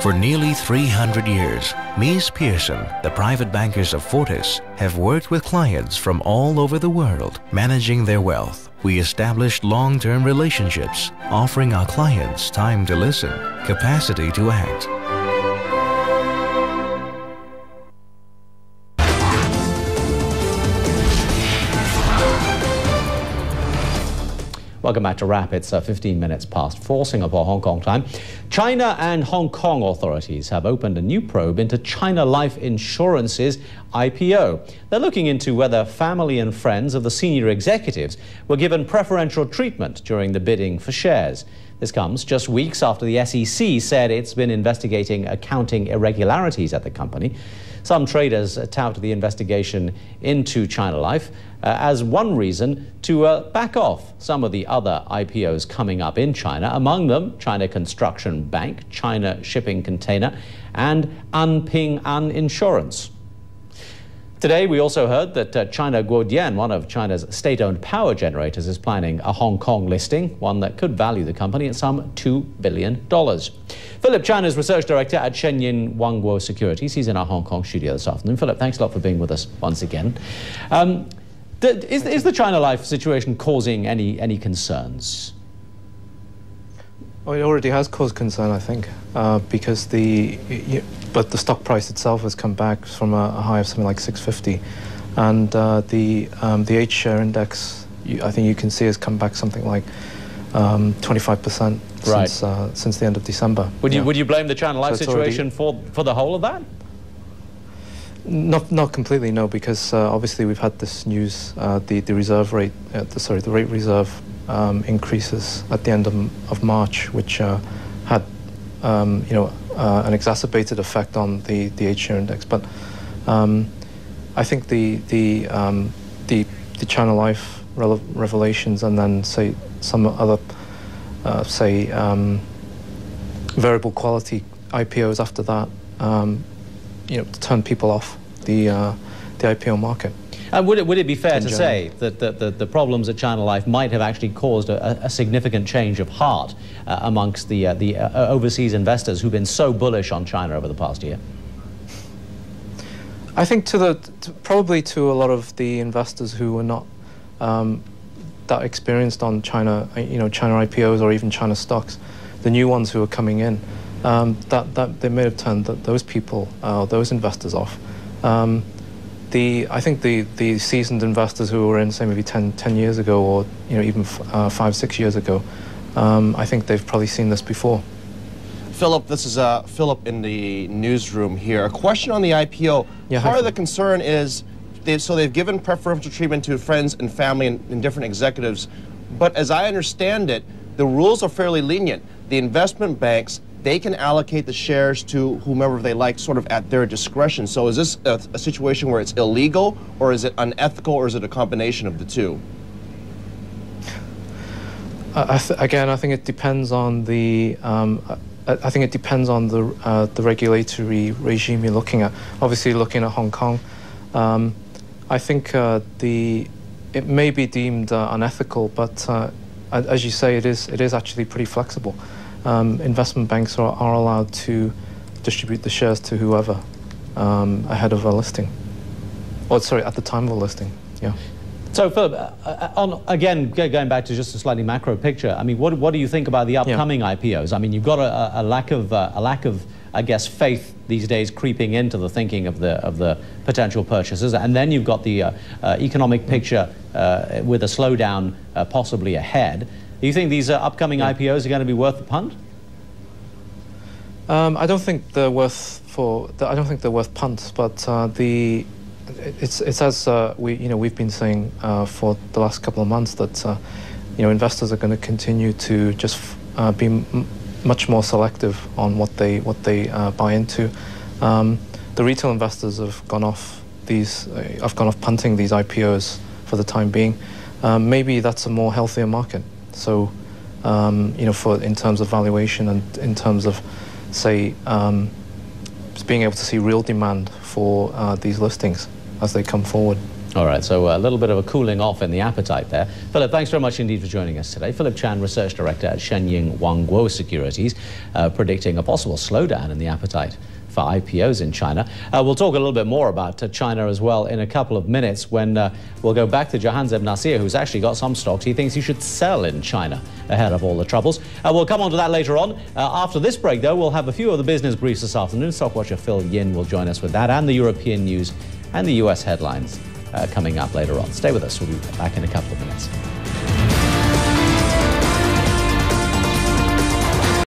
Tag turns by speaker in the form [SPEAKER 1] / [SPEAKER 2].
[SPEAKER 1] For nearly 300 years, Mies Pearson, the private bankers of Fortis, have worked with clients from all over the world, managing their wealth. We established long-term relationships, offering our clients time to listen, capacity to act.
[SPEAKER 2] Welcome back to Wrap. It's 15 minutes past 4 Singapore, Hong Kong time. China and Hong Kong authorities have opened a new probe into China Life Insurance's IPO. They're looking into whether family and friends of the senior executives were given preferential treatment during the bidding for shares. This comes just weeks after the SEC said it's been investigating accounting irregularities at the company. Some traders tout the investigation into China Life as one reason to back off some of the other IPOs coming up in China, among them China Construction Bank, China Shipping Container, and Anping An Insurance. Today, we also heard that China Guodian, one of China's state-owned power generators, is planning a Hong Kong listing, one that could value the company at some $2 billion. Philip Chan is Research Director at Shenwan Wangguo Securities. He's in our Hong Kong studio this afternoon. Philip, thanks a lot for being with us once again. Is the China Life situation causing any concerns?
[SPEAKER 3] Well, it already has caused concern, I think, because the stock price itself has come back from a high of something like 650, and the H-share index, I think you can see, has come back something like 25% since the end of December. Would
[SPEAKER 2] you blame the China Life situation for the whole of that?
[SPEAKER 3] Not completely, no, because obviously we've had this news, the reserve rate, the rate reserve increases at the end of March, which had an exacerbated effect on the H-share index. But I think the China Life revelations, and then say some other variable quality IPOs after that, turn people off the IPO market.
[SPEAKER 2] And would it be fair to say that the problems at China Life might have actually caused a significant change of heart amongst the overseas investors who've been so bullish on China over the past year?
[SPEAKER 3] I think probably to a lot of the investors who were not that experienced on China, China IPOs or even China stocks, the new ones who are coming in, that they may have turned those people, those investors off. I think the seasoned investors who were in, say, maybe 10 years ago, or even 5-6 years ago, I think they've probably seen this before.
[SPEAKER 4] Philip, this is Philip in the newsroom here. A question on the IPO.
[SPEAKER 3] Yeah,
[SPEAKER 4] part of the concern is they've given preferential treatment to friends and family and different executives, but as I understand it, the rules are fairly lenient. The investment banks, they can allocate the shares to whomever they like, sort of at their discretion. So is this a situation where it's illegal, or is it unethical, or is it a combination of the two?
[SPEAKER 3] Again, I think it depends on the. I think it depends on the regulatory regime you're looking at. Obviously, looking at Hong Kong, I think it may be deemed unethical, but as you say, it is actually pretty flexible. Investment banks are allowed to distribute the shares to whoever ahead of a listing. Or, sorry, at the time of a listing, yeah.
[SPEAKER 2] So, Philip, again, going back to just a slightly macro picture, I mean, what do you think about the upcoming IPOs? I mean, you've got a lack of, I guess, faith these days creeping into the thinking of the potential purchasers, and then you've got the economic picture with a slowdown possibly ahead. Do you think these upcoming IPOs are going to be worth the punt?
[SPEAKER 3] I don't think they're worth punts, but it's as we've been saying for the last couple of months that investors are going to continue to just be much more selective on what they buy into. The retail investors have gone off punting these IPOs for the time being. Maybe that's a more healthier market. So, in terms of valuation and in terms of, say, being able to see real demand for these listings as they come forward.
[SPEAKER 2] All right, so a little bit of a cooling off in the appetite there. Philip, thanks very much indeed for joining us today. Philip Chan, Research Director at Shenying Wangguo Securities, predicting a possible slowdown in the appetite for IPOs in China. We'll talk a little bit more about China as well in a couple of minutes when we'll go back to Jahanzeb Nasir, who's actually got some stocks he thinks you should sell in China ahead of all the troubles. We'll come on to that later on. After this break, though, we'll have a few of the business briefs this afternoon. Stock watcher Phil Yin will join us with that, and the European news and the US headlines coming up later on. Stay with us. We'll be back in a couple of minutes.